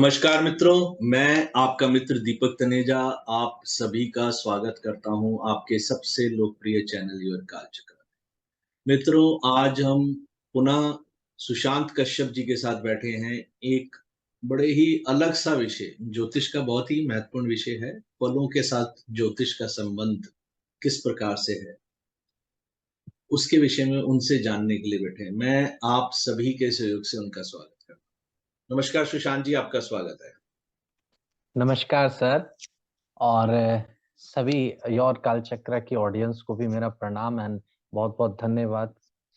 नमस्कार मित्रों, मैं आपका मित्र दीपक तनेजा आप सभी का स्वागत करता हूं आपके सबसे लोकप्रिय चैनल योर कालचक्र। मित्रों, आज हम पुनः सुशांत कश्यप जी के साथ बैठे हैं। एक बड़े ही अलग सा विषय, ज्योतिष का बहुत ही महत्वपूर्ण विषय है। फलों के साथ ज्योतिष का संबंध किस प्रकार से है, उसके विषय में उनसे जानने के लिए बैठे हैं। मैं आप सभी के सहयोग से उनका स्वागत करता हूँ। नमस्कार सुशांत जी, आपका स्वागत है। नमस्कार सर। और सभी योर कालचक्र की ऑडियंस को भी मेरा प्रणाम एंड बहुत बहुत धन्यवाद।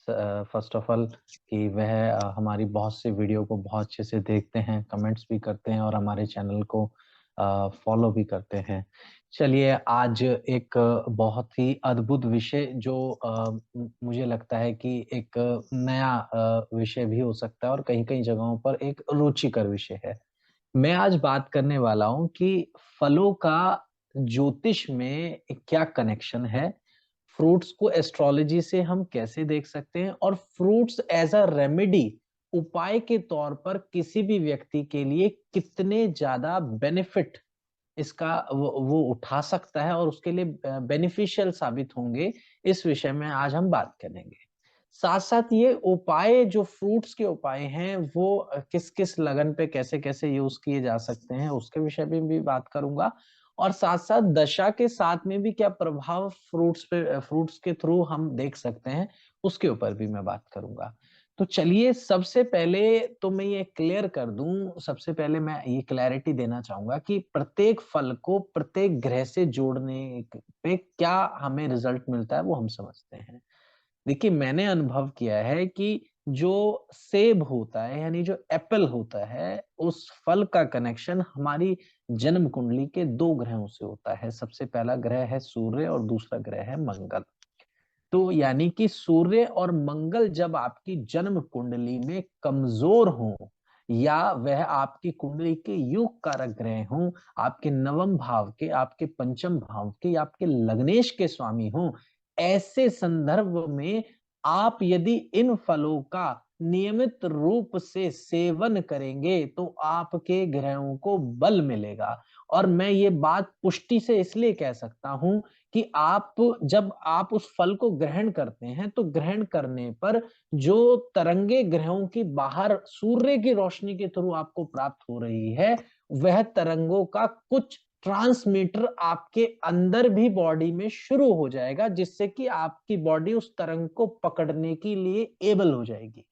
फर्स्ट ऑफ ऑल कि वह हमारी बहुत सी वीडियो को बहुत अच्छे से देखते हैं, कमेंट्स भी करते हैं और हमारे चैनल को फॉलो भी करते हैं। चलिए, आज एक बहुत ही अद्भुत विषय जो मुझे लगता है कि एक नया विषय भी हो सकता है और कहीं कहीं जगहों पर एक रुचिकर विषय है। मैं आज बात करने वाला हूं कि फलों का ज्योतिष में क्या कनेक्शन है, फ्रूट्स को एस्ट्रोलॉजी से हम कैसे देख सकते हैं और फ्रूट्स एज अ रेमेडी, उपाय के तौर पर किसी भी व्यक्ति के लिए कितने ज्यादा बेनिफिट इसका वो उठा सकता है और उसके लिए बेनिफिशियल साबित होंगे। इस विषय में आज हम बात करेंगे। साथ साथ ये उपाय जो फ्रूट्स के उपाय हैं वो किस किस लगन पे कैसे कैसे यूज किए जा सकते हैं उसके विषय में भी बात करूंगा। और साथ साथ दशा के साथ में भी क्या प्रभाव फ्रूट्स के थ्रू हम देख सकते हैं, उसके ऊपर भी मैं बात करूंगा। तो चलिए, सबसे पहले तो मैं ये क्लियर कर दूं, सबसे पहले मैं ये क्लैरिटी देना चाहूंगा कि प्रत्येक फल को प्रत्येक ग्रह से जोड़ने पे क्या हमें रिजल्ट मिलता है वो हम समझते हैं। देखिए, मैंने अनुभव किया है कि जो सेब होता है यानी जो एप्पल होता है, उस फल का कनेक्शन हमारी जन्म कुंडली के दो ग्रहों से होता है। सबसे पहला ग्रह है सूर्य और दूसरा ग्रह है मंगल। तो यानी कि सूर्य और मंगल जब आपकी जन्म कुंडली में कमजोर हो या वह आपकी कुंडली के योग कारक ग्रह हों, आपके नवम भाव के, आपके पंचम भाव के या आपके लग्नेश के स्वामी हों, ऐसे संदर्भ में आप यदि इन फलों का नियमित रूप से सेवन करेंगे तो आपके ग्रहों को बल मिलेगा। और मैं ये बात पुष्टि से इसलिए कह सकता हूं कि आप जब आप उस फल को ग्रहण करते हैं तो ग्रहण करने पर जो तरंगे ग्रहों की बाहर सूर्य की रोशनी के थ्रू आपको प्राप्त हो रही है, वह तरंगों का कुछ ट्रांसमीटर आपके अंदर भी बॉडी में शुरू हो जाएगा, जिससे कि आपकी बॉडी उस तरंग को पकड़ने के लिए एबल हो जाएगी।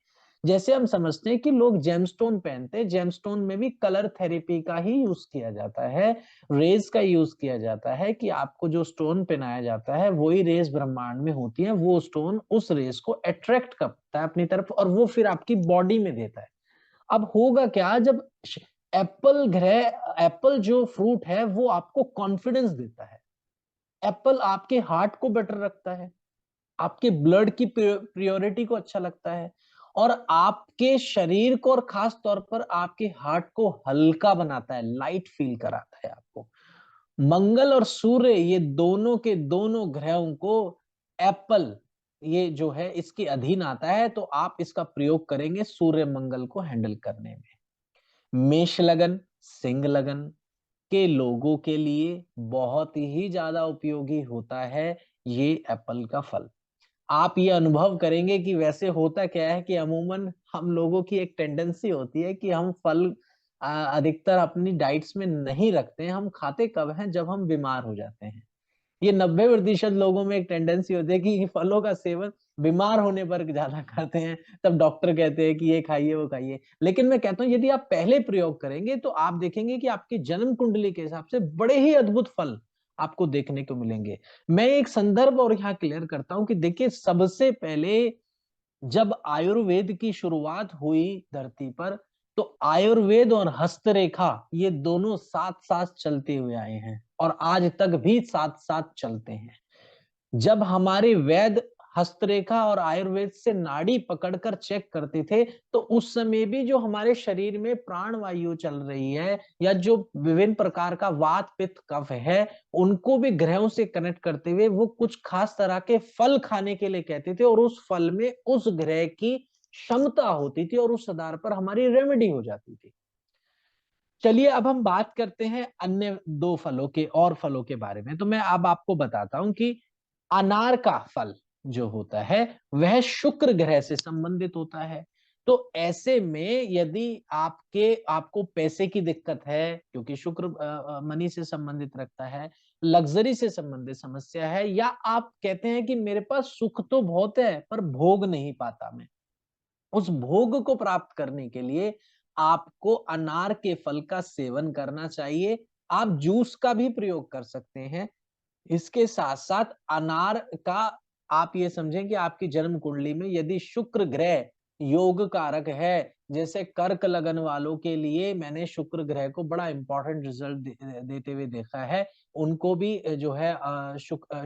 जैसे हम समझते हैं कि लोग जेमस्टोन पहनते हैं, जेमस्टोन में भी कलर थेरेपी का ही यूज किया जाता है, रेज का यूज किया जाता है कि आपको जो स्टोन पहनाया जाता है वही रेज ब्रह्मांड में होती है, वो स्टोन उस रेज को अट्रैक्ट करता है अपनी तरफ और वो फिर आपकी बॉडी में देता है। अब होगा क्या, जब एप्पल जो फ्रूट है वो आपको कॉन्फिडेंस देता है, एप्पल आपके हार्ट को बेटर रखता है, आपके ब्लड की प्रियोरिटी को अच्छा लगता है और आपके शरीर को और खास तौर पर आपके हार्ट को हल्का बनाता है, लाइट फील कराता है आपको। मंगल और सूर्य ये दोनों के दोनों ग्रहों को एप्पल ये जो है इसके अधीन आता है, तो आप इसका प्रयोग करेंगे सूर्य मंगल को हैंडल करने में। मेष लगन, सिंह लगन के लोगों के लिए बहुत ही ज्यादा उपयोगी होता है ये एप्पल का फल। आप ये अनुभव करेंगे कि वैसे होता क्या है कि अमूमन हम लोगों की एक टेंडेंसी होती है कि हम फल अधिकतर अपनी डाइट्स में नहीं रखते हैं, हम खाते कब हैं, जब हम बीमार हो जाते हैं। ये 90% लोगों में एक टेंडेंसी होती है कि फलों का सेवन बीमार होने पर ज्यादा करते हैं, तब डॉक्टर कहते हैं कि ये खाइए वो खाइए। लेकिन मैं कहता हूं यदि आप पहले प्रयोग करेंगे तो आप देखेंगे कि आपकी जन्म कुंडली के हिसाब से बड़े ही अद्भुत फल आपको देखने को मिलेंगे। मैं एक संदर्भ और यहाँ क्लियर करता हूं कि देखिए, सबसे पहले जब आयुर्वेद की शुरुआत हुई धरती पर, तो आयुर्वेद और हस्तरेखा ये दोनों साथ साथ चलते हुए आए हैं और आज तक भी साथ साथ चलते हैं। जब हमारे वैद्य हस्तरेखा और आयुर्वेद से नाड़ी पकड़कर चेक करते थे, तो उस समय भी जो हमारे शरीर में प्राण वायु चल रही है या जो विभिन्न प्रकार का वात पित्त कफ है, उनको भी ग्रहों से कनेक्ट करते हुए वो कुछ खास तरह के फल खाने के लिए कहते थे और उस फल में उस ग्रह की क्षमता होती थी और उस आधार पर हमारी रेमेडी हो जाती थी। चलिए अब हम बात करते हैं अन्य 2 फलों के और फलों के बारे में। तो मैं अब आपको बताता हूँ कि अनार का फल जो होता है वह शुक्र ग्रह से संबंधित होता है। तो ऐसे में यदि आपको पैसे की दिक्कत है, क्योंकि शुक्र मनी से संबंधित रखता है, लग्जरी से संबंधित समस्या है, या आप कहते हैं कि मेरे पास सुख तो बहुत है पर भोग नहीं पाता मैं। उस भोग को प्राप्त करने के लिए आपको अनार के फल का सेवन करना चाहिए। आप जूस का भी प्रयोग कर सकते हैं। इसके साथ-साथ अनार का आप ये समझें कि आपकी जन्म कुंडली में यदि शुक्र ग्रह योग कारक है, जैसे कर्क लगन वालों के लिए मैंने शुक्र ग्रह को बड़ा इम्पोर्टेंट रिजल्ट देते हुए देखा है। उनको भी जो है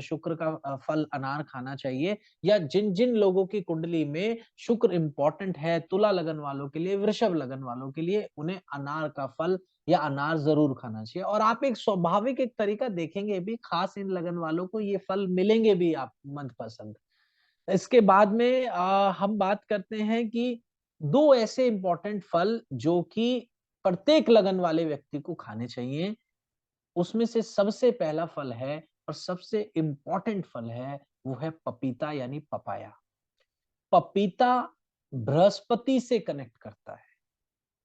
शुक्र का फल अनार खाना चाहिए, या जिन-जिन लोगों की कुंडली में शुक्र इम्पोर्टेंट है, तुला लगन वालों के लिए, वृषभ लगन वालों के लिए, उन्हें अनार का फल या अनार ज़रूर खाना चाहिए। और आप एक स्वाभाविक एक तरीका देखेंगे भी, खास इन लगन वालों को ये फल मिलेंगे भी आप मनपसंद। इसके बाद में हम बात करते हैं कि 2 ऐसे इम्पोर्टेंट फल जो कि प्रत्येक लगन वाले व्यक्ति को खाने चाहिए। उसमें से सबसे पहला फल है और सबसे इम्पोर्टेंट फल है, वो है पपीता यानी पपाया। पपीता बृहस्पति से कनेक्ट करता है।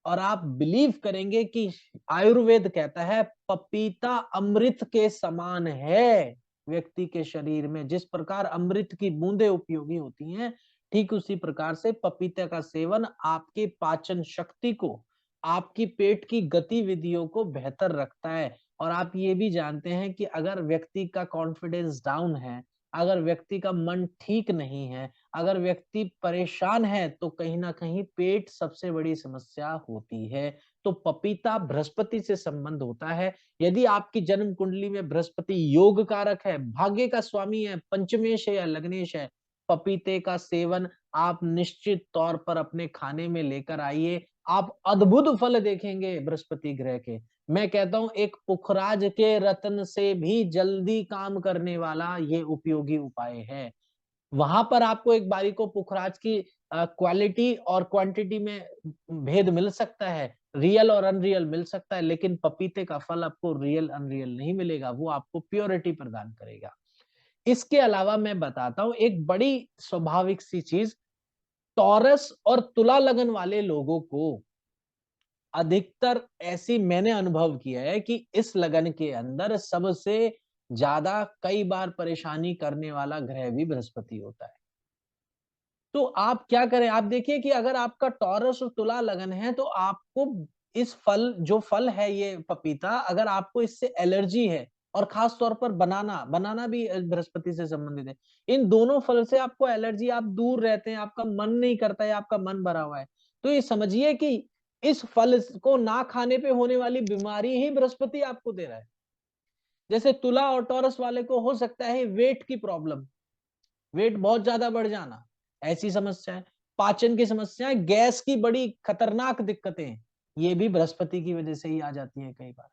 और आप बिलीव करेंगे कि आयुर्वेद कहता है पपीता अमृत के समान है व्यक्ति के शरीर में। जिस प्रकार अमृत की बूंदें उपयोगी होती हैं, ठीक उसी प्रकार से पपीते का सेवन आपके पाचन शक्ति को, आपकी पेट की गतिविधियों को बेहतर रखता है। और आप ये भी जानते हैं कि अगर व्यक्ति का कॉन्फिडेंस डाउन है, अगर व्यक्ति का मन ठीक नहीं है, अगर व्यक्ति परेशान है, तो कहीं न कहीं पेट सबसे बड़ी समस्या होती है। तो पपीता बृहस्पति से संबंध होता है। यदि आपकी जन्म कुंडली में बृहस्पति योग कारक है, भाग्य का स्वामी है, पंचमेश है या लग्नेश है, पपीते का सेवन आप निश्चित तौर पर अपने खाने में लेकर आइए। आप अद्भुत फल देखेंगे बृहस्पति ग्रह के। मैं कहता हूँ एक पुखराज के रत्न से भी जल्दी काम करने वाला ये उपयोगी उपाय है। वहां पर आपको एक बारीको पुखराज की क्वालिटी और क्वांटिटी में भेद मिल सकता है, रियल और अनरियल मिल सकता है, लेकिन पपीते का फल आपको रियल अनरियल नहीं मिलेगा, वो आपको प्योरिटी प्रदान करेगा। इसके अलावा मैं बताता हूँ एक बड़ी स्वाभाविक सी चीज, टॉरस और तुला लगन वाले लोगों को अधिकतर ऐसी मैंने अनुभव किया है कि इस लगन के अंदर सबसे ज्यादा कई बार परेशानी करने वाला ग्रह भी बृहस्पति होता है। तो आप क्या करें, आप देखिए कि अगर आपका टॉरस और तुला लगन है तो आपको इस फल जो फल है ये पपीता, अगर आपको इससे एलर्जी है, और खास तौर पर बनाना बनाना भी बृहस्पति से संबंधित है, इन दोनों फल से आपको एलर्जी, आप दूर रहते हैं, आपका मन नहीं करता है, आपका मन भरा हुआ है, तो ये समझिए कि इस फल को ना खाने पे होने वाली बीमारी ही बृहस्पति आपको दे रहा है। जैसे तुला और टॉरस वाले को हो सकता है वेट की प्रॉब्लम, वेट बहुत ज्यादा बढ़ जाना, ऐसी समस्या है। पाचन की समस्या, गैस की बड़ी खतरनाक दिक्कतें, ये भी बृहस्पति की वजह से ही आ जाती हैं कई बार।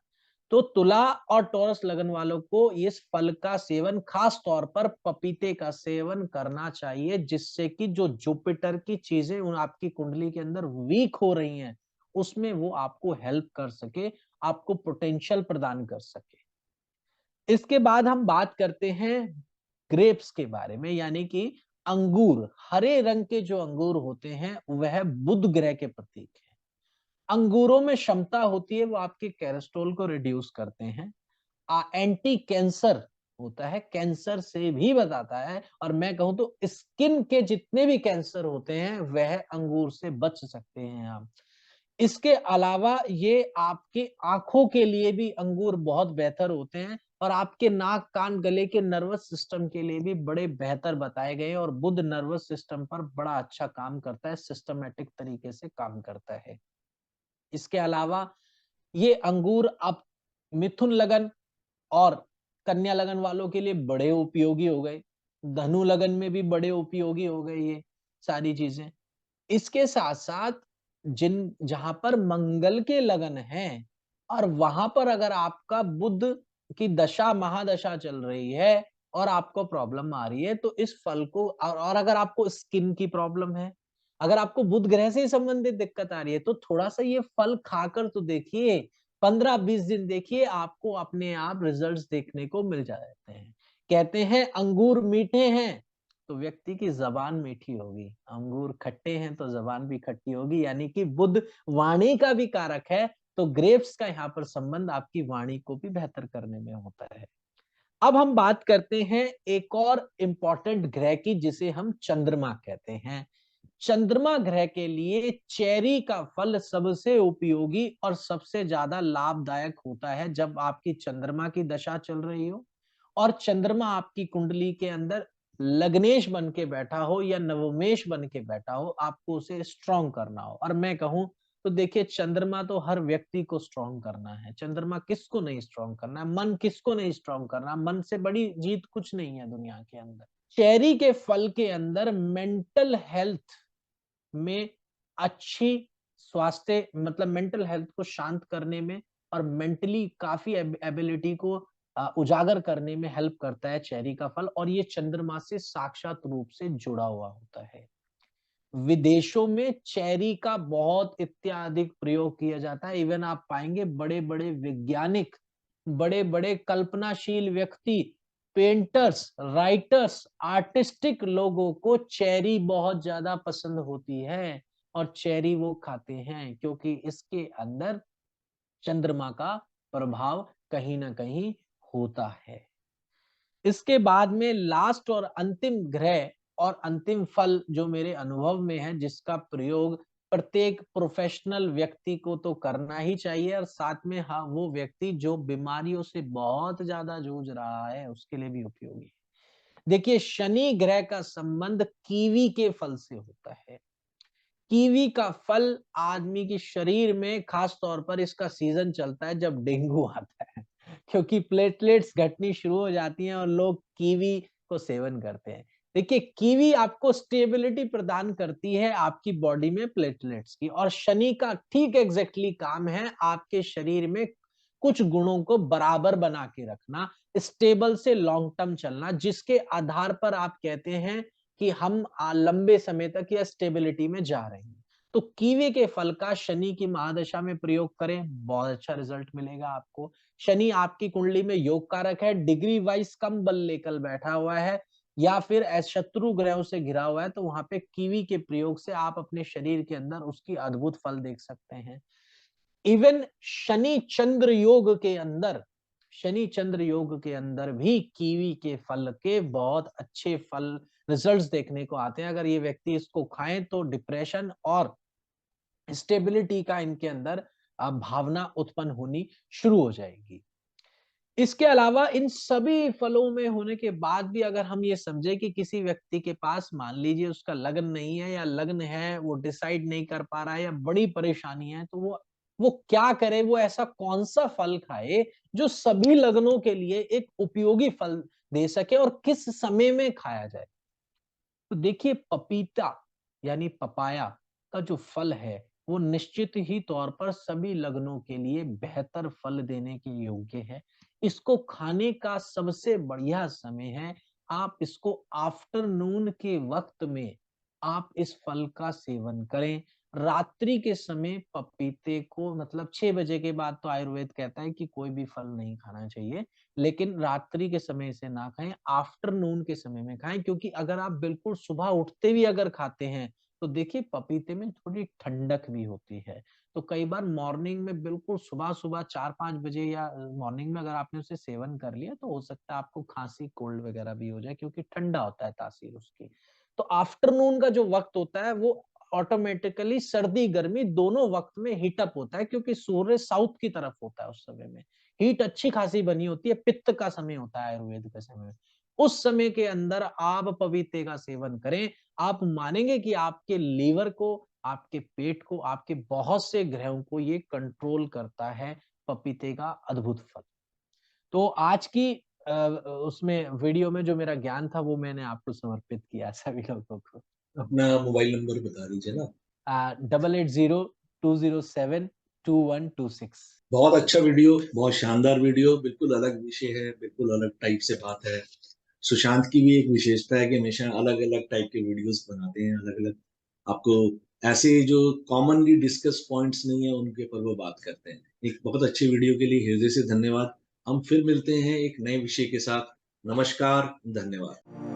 तो तुला और टॉरस लगन वालों को इस फल का सेवन, खास तौर पर पपीते का सेवन करना चाहिए, जिससे कि जो जुपिटर की चीजें आपकी कुंडली के अंदर वीक हो रही हैं, उसमें वो आपको हेल्प कर सके, आपको पोटेंशियल प्रदान कर सके। इसके बाद हम बात करते हैं ग्रेप्स के बारे में, यानी कि अंगूर। हरे रंग के जो अंगूर होते हैं वह बुध ग्रह के प्रतीक है। अंगूरों में क्षमता होती है, वो आपके कोलेस्ट्रॉल को रिड्यूस करते हैं, एंटी कैंसर होता है, कैंसर से भी बताता है, और मैं कहूं तो स्किन के जितने भी कैंसर होते हैं वह अंगूर से बच सकते हैं आप। इसके अलावा ये आपकी आंखों के लिए भी अंगूर बहुत बेहतर होते हैं, और आपके नाक कान गले के नर्वस सिस्टम के लिए भी बड़े बेहतर बताए गए हैं, और बुध नर्वस सिस्टम पर बड़ा अच्छा काम करता है, सिस्टमेटिक तरीके से काम करता है। इसके अलावा ये अंगूर अब मिथुन लगन और कन्या लगन वालों के लिए बड़े उपयोगी हो गए, धनु लगन में भी बड़े उपयोगी हो गए ये सारी चीजें। इसके साथ-साथ जिन जहां पर मंगल के लगन हैं, और वहां पर अगर आपका बुध की दशा महादशा चल रही है और आपको प्रॉब्लम आ रही है, तो इस फल को, और अगर आपको स्किन की प्रॉब्लम है, अगर आपको बुध ग्रह से संबंधित दिक्कत आ रही है, तो थोड़ा सा ये फल खाकर तो देखिए। 15-20 दिन देखिए, आपको अपने आप रिजल्ट्स देखने को मिल जाते हैं। कहते हैं अंगूर मीठे हैं तो व्यक्ति की जबान मीठी होगी, अंगूर खट्टे हैं तो जबान भी खट्टी होगी, यानी कि बुध वाणी का भी कारक है, तो ग्रेप्स का यहाँ पर संबंध आपकी वाणी को भी बेहतर करने में होता है। अब हम बात करते हैं एक और इंपॉर्टेंट ग्रह की, जिसे हम चंद्रमा कहते हैं। चंद्रमा ग्रह के लिए चेरी का फल सबसे उपयोगी और सबसे ज्यादा लाभदायक होता है जब आपकी चंद्रमा की दशा चल रही हो और चंद्रमा आपकी कुंडली के अंदर लग्नेश बन के बैठा हो या नवमेश बन के बैठा हो, आपको उसे स्ट्रॉन्ग करना हो। और मैं कहूं तो देखिए, चंद्रमा तो हर व्यक्ति को स्ट्रॉन्ग करना है। चंद्रमा किसको नहीं स्ट्रॉन्ग करना है, मन किसको नहीं स्ट्रॉन्ग करना, मन से बड़ी जीत कुछ नहीं है दुनिया के अंदर। चेरी के फल के अंदर मेंटल हेल्थ में अच्छी स्वास्थ्य, मतलब मेंटल हेल्थ को शांत करने में और मेंटली काफी एबिलिटी को उजागर करने में हेल्प करता है चेरी का फल, और ये चंद्रमा से साक्षात रूप से जुड़ा हुआ होता है। विदेशों में चेरी का बहुत इत्याधिक प्रयोग किया जाता है। इवन आप पाएंगे बड़े बड़े वैज्ञानिक, बड़े बड़े कल्पनाशील व्यक्ति, पेंटर्स, राइटर्स, आर्टिस्टिक लोगों को चेरी बहुत ज्यादा पसंद होती है और चेरी वो खाते हैं क्योंकि इसके अंदर चंद्रमा का प्रभाव कहीं ना कहीं होता है। इसके बाद में लास्ट और अंतिम ग्रह और अंतिम फल जो मेरे अनुभव में है, जिसका प्रयोग प्रत्येक प्रोफेशनल व्यक्ति को तो करना ही चाहिए और साथ में हाँ, वो व्यक्ति जो बीमारियों से बहुत ज्यादा जूझ रहा है उसके लिए भी उपयोगी है। देखिए, शनि ग्रह का संबंध कीवी के फल से होता है। कीवी का फल आदमी के शरीर में, खास तौर पर इसका सीजन चलता है जब डेंगू आता है, क्योंकि प्लेटलेट्स घटनी शुरू हो जाती हैं और लोग कीवी को सेवन करते हैं। देखिए, कीवी आपको स्टेबिलिटी प्रदान करती है आपकी बॉडी में प्लेटलेट्स की, और शनि का ठीक एग्जैक्टली काम है आपके शरीर में कुछ गुणों को बराबर बना के रखना, स्टेबल से लॉन्ग टर्म चलना, जिसके आधार पर आप कहते हैं कि हम लंबे समय तक या स्टेबिलिटी में जा रहे हैं। तो कीवी के फल का शनि की महादशा में प्रयोग करें, बहुत अच्छा रिजल्ट मिलेगा आपको। शनि आपकी कुंडली में योग कारक है, डिग्री वाइज कम बल लेकर बैठा हुआ है या फिर शत्रु ग्रहों से घिरा हुआ है, तो वहां पे कीवी के प्रयोग से आप अपने शरीर के अंदर उसकी अद्भुत फल देख सकते हैं। इवन शनि चंद्र योग के अंदर, शनि चंद्र योग के अंदर भी कीवी के फल के बहुत अच्छे फल रिजल्ट्स देखने को आते हैं। अगर ये व्यक्ति इसको खाएं तो डिप्रेशन और स्टेबिलिटी का इनके अंदर भावना उत्पन्न होनी शुरू हो जाएगी। इसके अलावा इन सभी फलों में होने के बाद भी अगर हम ये समझे कि किसी व्यक्ति के पास मान लीजिए उसका लग्न नहीं है या लग्न है, वो डिसाइड नहीं कर पा रहा है या बड़ी परेशानी है, तो वो क्या करे, वो ऐसा कौन सा फल खाए जो सभी लग्नों के लिए एक उपयोगी फल दे सके और किस समय में खाया जाए। तो देखिए, पपीता यानी पपाया का जो फल है वो निश्चित ही तौर पर सभी लग्नों के लिए बेहतर फल देने के योग्य है। इसको खाने का सबसे बढ़िया समय है, आप इसको आफ्टरनून के वक्त में आप इस फल का सेवन करें। रात्रि के समय पपीते को, मतलब 6 बजे के बाद तो आयुर्वेद कहता है कि कोई भी फल नहीं खाना चाहिए, लेकिन रात्रि के समय से ना खाएं, आफ्टरनून के समय में खाएं, क्योंकि अगर आप बिल्कुल सुबह उठते भी अगर खाते हैं तो देखिए पपीते में थोड़ी ठंडक भी होती है। तो कई बार मॉर्निंग में बिल्कुल सुबह सुबह 4-5 बजे या मॉर्निंग में अगर आपने उसे सेवन कर लिया तो हो सकता है आपको खांसी कोल्ड वगैरह भी हो जाए, क्योंकि ठंडा होता है तासीर उसकी। तो आफ्टरनून का जो वक्त होता है वो ऑटोमेटिकली सर्दी गर्मी दोनों वक्त में हीटअप होता है, क्योंकि सूर्य साउथ की तरफ होता है उस समय में, हीट अच्छी खासी बनी होती है, पित्त का समय होता है आयुर्वेद के समय में। उस समय के अंदर आप पपीते का सेवन करें, आप मानेंगे कि आपके लीवर को, आपके पेट को, आपके बहुत से ग्रहों को ये कंट्रोल करता है पपीते का अद्भुत फल। तो आज की उसमें वीडियो में जो मेरा ज्ञान था वो मैंने आपको समर्पित किया सभी लोगों को। अपना मोबाइल नंबर बता दीजिए ना। 8802072126। बहुत अच्छा वीडियो, बहुत शानदार वीडियो, बिल्कुल अलग विषय है, बिल्कुल अलग टाइप से बात है। सुशांत की भी एक विशेषता है कि हमेशा अलग अलग टाइप के वीडियोस बनाते हैं, अलग अलग आपको ऐसे जो कॉमनली डिस्कस पॉइंट्स नहीं है उनके ऊपर वो बात करते हैं। एक बहुत अच्छे वीडियो के लिए हृदय से धन्यवाद। हम फिर मिलते हैं एक नए विषय के साथ। नमस्कार, धन्यवाद।